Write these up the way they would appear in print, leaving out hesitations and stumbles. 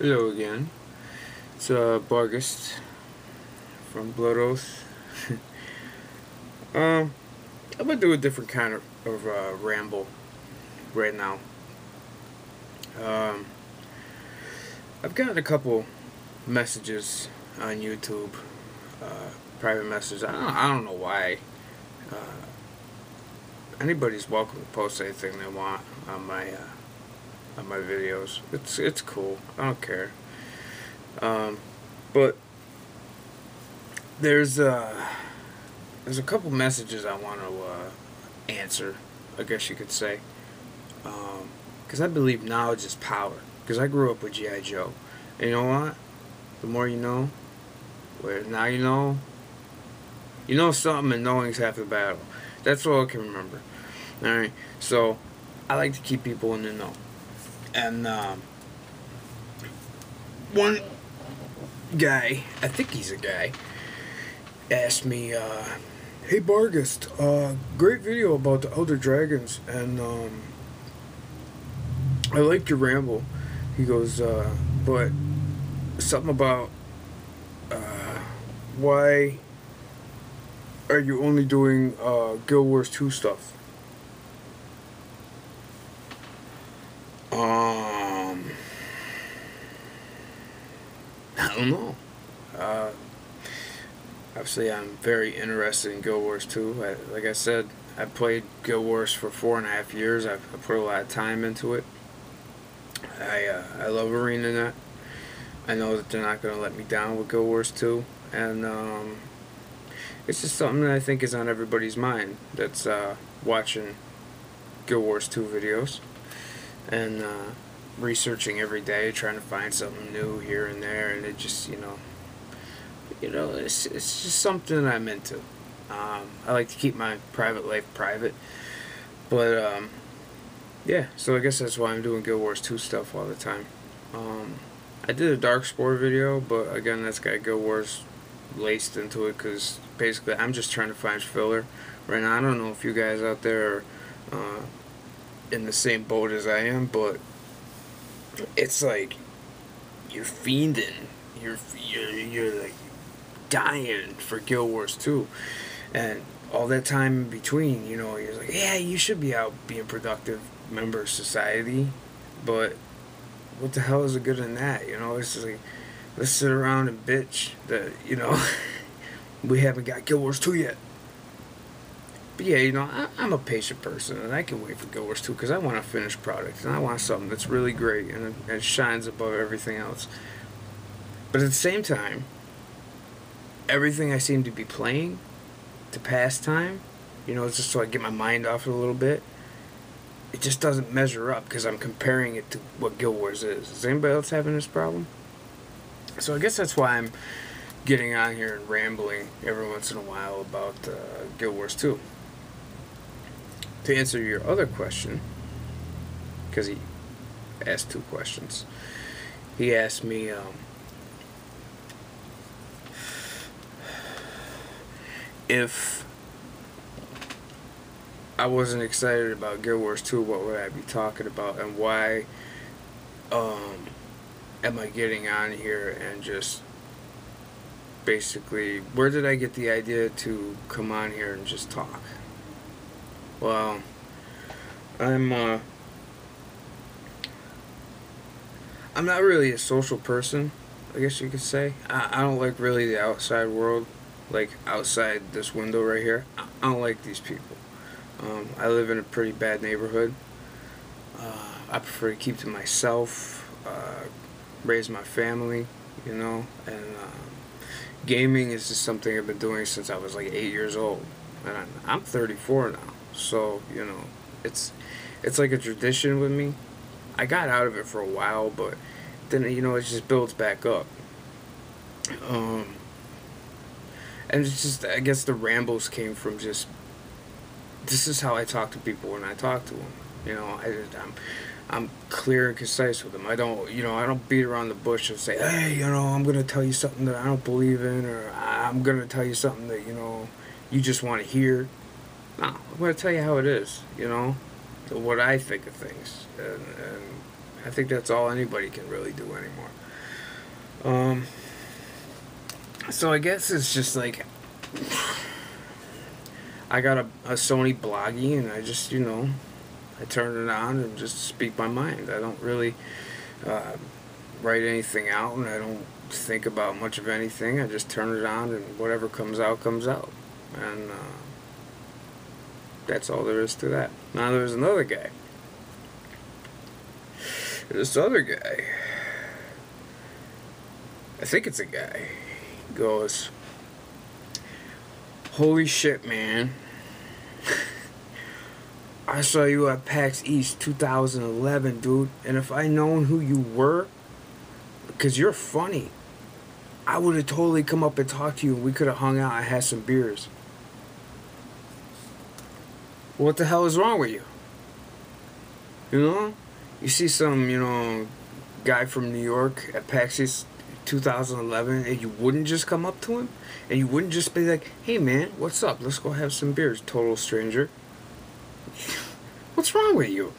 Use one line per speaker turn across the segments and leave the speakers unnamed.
Hello again. It's Bargist from Blood Oath. I'm gonna do a different kind of ramble right now. Um, I've gotten a couple messages on YouTube, private messages. I don't know why. Uh, Anybody's welcome to post anything they want on my videos. It's cool. I don't care. Um, but there's uh there's a couple messages I want to answer, I guess you could say. Because I believe knowledge is power. Because I grew up with GI Joe. And you know what? The more you know, where now you know something and knowing's half the battle. That's all I can remember. Alright, so I like to keep people in the know. And one guy, I think he's a guy, asked me, "Hey Bargist, great video about the Elder Dragons, and I liked your ramble." He goes, "But something about why are you only doing Guild Wars 2 stuff?" I don't know. Uh, Obviously, I'm very interested in Guild Wars 2. Like I said, I played Guild Wars for 4.5 years. I put a lot of time into it. I love ArenaNet. I know that they're not going to let me down with Guild Wars 2. And it's just something that I think is on everybody's mind that's watching Guild Wars 2 videos. And researching every day, trying to find something new here and there. And it just, it's just something that I'm into. I like to keep my private life private. But, yeah, so I guess that's why I'm doing Guild Wars 2 stuff all the time. I did a Dark Spore video, but again, that's got Guild Wars laced into it because basically I'm just trying to find filler. Right now, I don't know if you guys out there are in the same boat as I am, but it's like you're fiending. You're like dying for Guild Wars 2. And all that time in between, you're like, yeah, you should be out being productive member of society, but what the hell is the good in that? It's just like, let's sit around and bitch that, we haven't got Guild Wars 2 yet. But yeah, I'm a patient person, and I can wait for Guild Wars 2 because I want a finished product, and I want something that's really great and shines above everything else. But at the same time, everything I seem to be playing to pass time, it's just so I get my mind off it a little bit, it just doesn't measure up because I'm comparing it to what Guild Wars is. Is anybody else having this problem? So I guess that's why I'm getting on here and rambling every once in a while about Guild Wars 2. To answer your other question, because he asked two questions, he asked me, if I wasn't excited about Guild Wars 2, what would I be talking about, and why am I getting on here and just basically, where did I get the idea to come on here and just talk? Well, I'm not really a social person, I guess you could say. I don't like really the outside world, like outside this window right here. I don't like these people. I live in a pretty bad neighborhood. I prefer to keep to myself, raise my family, and gaming is just something I've been doing since I was like 8 years old, and I'm 34 now. So it's like a tradition with me. I got out of it for a while, but then it just builds back up. And it's just, I guess the rambles came from just, this is how I talk to people when I talk to them. I'm clear and concise with them. I don't beat around the bush and say, hey, I'm gonna tell you something that I don't believe in, or I'm gonna tell you something that you just want to hear. No, I'm gonna tell you how it is. What I think of things, and I think that's all anybody can really do anymore. So I guess it's just like I got a Sony Bloggy, and I just, I turn it on and just speak my mind. I don't really write anything out, and I don't think about much of anything. I just turn it on, and whatever comes out, comes out. And that's all there is to that. Now there's another guy. This other guy, I think it's a guy, goes, "Holy shit, man. I saw you at PaxEast 2011, dude. And if I known who you were, because you're funny, I would have totally come up and talked to you, and we could have hung out and had some beers." What the hell is wrong with you? You see some, guy from New York at PaxEast 2011, and you wouldn't just come up to him? And you wouldn't just be like, "Hey man, what's up? Let's go have some beers, total stranger." What's wrong with you?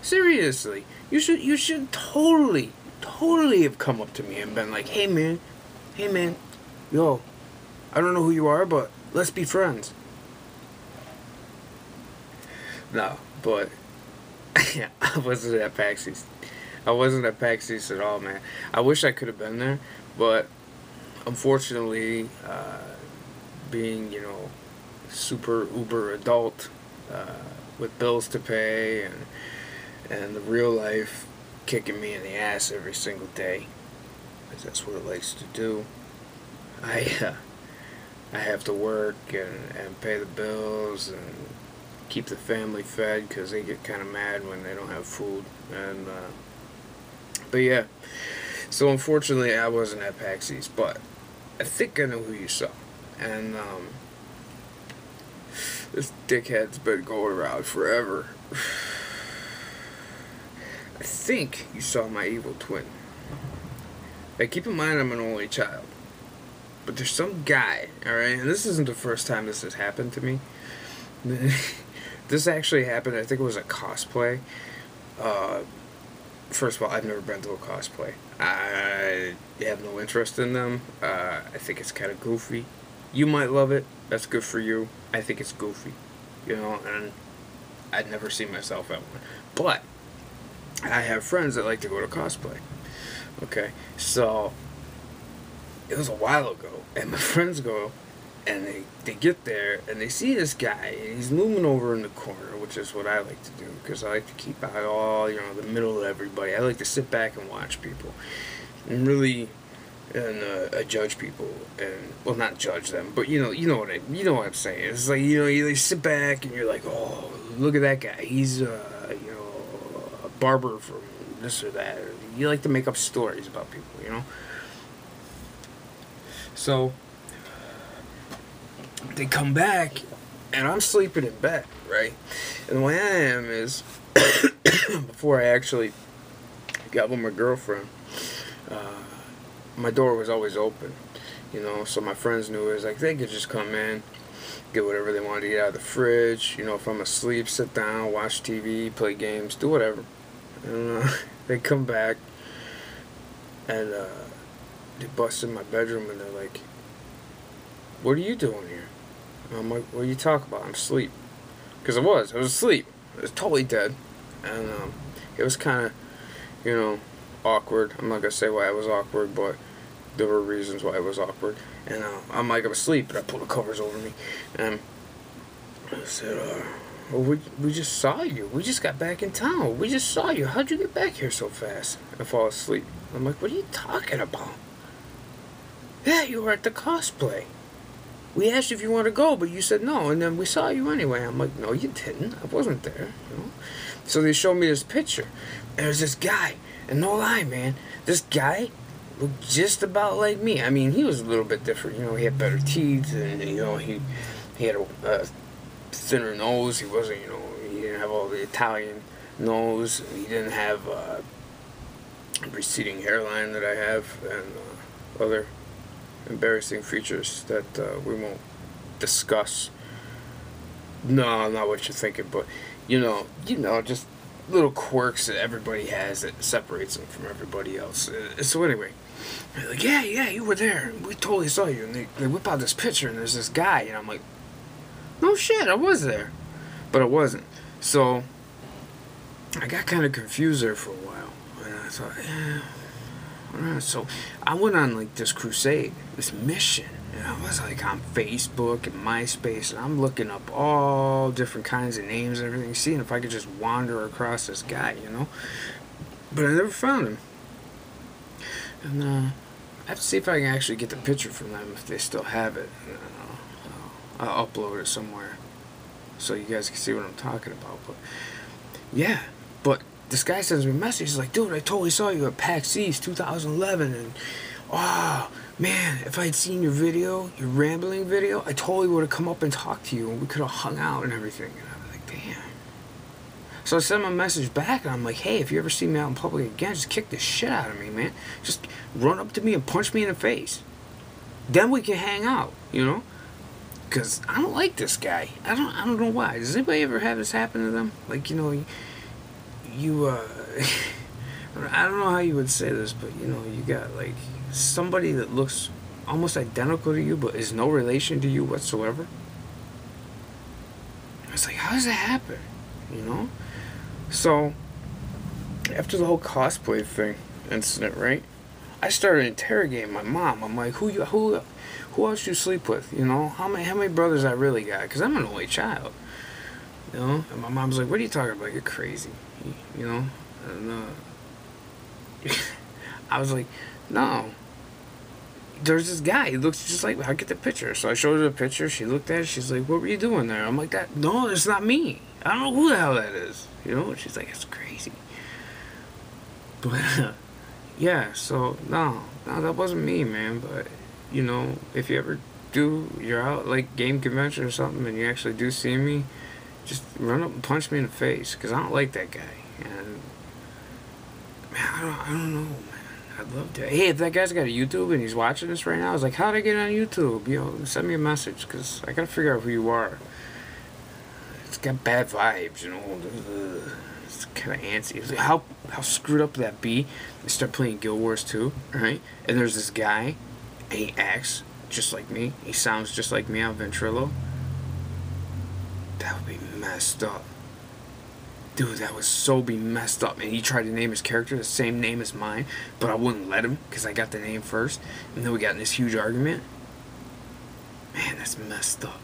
Seriously. You should totally have come up to me and been like, "Hey man, yo, I don't know who you are, but let's be friends." No, but I wasn't at PaxEast. I wasn't at PaxEast at all, man. I wish I could have been there, but unfortunately, being, super uber adult, with bills to pay and the real life kicking me in the ass every single day, because that's what it likes to do. I have to work and pay the bills and keep the family fed, because they get kind of mad when they don't have food. And but yeah, so unfortunately I wasn't at PaxEast, but I think I know who you saw. And this dickhead's been going around forever. I think you saw my evil twin. Like, keep in mind I'm an only child, but there's some guy, alright, and this isn't the first time this has happened to me. This actually happened, I think it was a cosplay. First of all, I've never been to a cosplay. I have no interest in them. I think it's kind of goofy. You might love it. That's good for you. I think it's goofy. And I'd never see myself at one. But I have friends that like to go to cosplay. Okay, so it was a while ago, and my friends go, and they get there, and they see this guy, and he's looming over in the corner, which is what I like to do, because I like to keep out all, the middle of everybody. I like to sit back and watch people, and really, I judge people, and, well, not judge them, but you know what I'm saying. It's like, you sit back, and you're like, "Oh, look at that guy. He's, a barber from this or that." Or you like to make up stories about people, So they come back, and I'm sleeping in bed, right? And the way I am is, before I actually got with my girlfriend, my door was always open, so my friends knew it was like they could just come in, get whatever they wanted to get out of the fridge. If I'm asleep, sit down, watch TV, play games, do whatever. And they come back, and they bust in my bedroom, and they're like, "What are you doing here?" And I'm like, "What are you talking about?" "I'm asleep." Because I was asleep. I was totally dead. And it was kind of, awkward. I'm not going to say why it was awkward, but there were reasons why it was awkward. And I'm like, I'm asleep, and I pulled the covers over me. And I said, "Well, we just saw you. We just got back in town. We just saw you. How'd you get back here so fast?" I fall asleep. I'm like, "What are you talking about?" "Yeah, you were at the cosplay. We asked you if you want to go, but you said no, and then we saw you anyway." I'm like, "No, you didn't. I wasn't there." So they showed me this picture, and there's this guy, and no lie, man, this guy looked just about like me. I mean, he was a little bit different. He had better teeth, and he had a thinner nose. He wasn't, he didn't have all the Italian nose. He didn't have receding hairline that I have, and other embarrassing features that we won't discuss. No, not what you're thinking, but just little quirks that everybody has that separates them from everybody else. So anyway, they're like, yeah, you were there. We totally saw you. And they whip out this picture, and there's this guy, and I'm like, no shit, I was there. But I wasn't. So I got kind of confused there for a while. And I thought, yeah. Alright, so I went on like this crusade, this mission. And I was like on Facebook and MySpace, and I'm looking up all different kinds of names and everything, seeing if I could just wander across this guy, you know? But I never found him. And I have to see if I can actually get the picture from them if they still have it. I'll upload it somewhere so you guys can see what I'm talking about. But yeah, but this guy sends me a message. He's like, dude, I totally saw you at PaxEast 2011, and oh man, if I had seen your video, your rambling video, I totally would have come up and talked to you, and we could have hung out and everything. And I was like, damn. So I sent him a message back, and I'm like, hey, if you ever see me out in public again, just kick the shit out of me, man. Just run up to me and punch me in the face. Then we can hang out, you know? Because I don't like this guy. I don't know why. Does anybody ever have this happen to them? Like, you know, you I don't know how you would say this, but, you know, you got, like, somebody that looks almost identical to you, but is no relation to you whatsoever. It's like, how does that happen? You know? So, after the whole cosplay thing incident, right? I started interrogating my mom. I'm like, who else you sleep with? You know, how many brothers I really got? Because I'm an only child. You know, and my mom's like, what are you talking about? You're crazy. You know, and I was like, no. There's this guy. He looks just like me. I get the picture. So I showed her the picture. She looked at it. She's like, what were you doing there? I'm like, that. No, it's not me. I don't know who the hell that is. You know? And she's like, it's crazy. But yeah. So no, that wasn't me, man. But you know, if you ever you're out like game convention or something, and you actually do see me, just run up and punch me in the face, because I don't like that guy. And man, I don't know, man. I'd love to. Hey, if that guy's got a YouTube and he's watching this right now, I was like, how'd I get on YouTube? You know, send me a message, because I gotta figure out who you are. It's got bad vibes, you know. It's kind of antsy. It's like, how screwed up would that be? They start playing Guild Wars 2, right? And there's this guy, and he acts just like me. He sounds just like me on Ventrilo. That would be messed up. Dude, that would so be messed up. And he tried to name his character the same name as mine, but I wouldn't let him because I got the name first. And then we got in this huge argument. Man, that's messed up.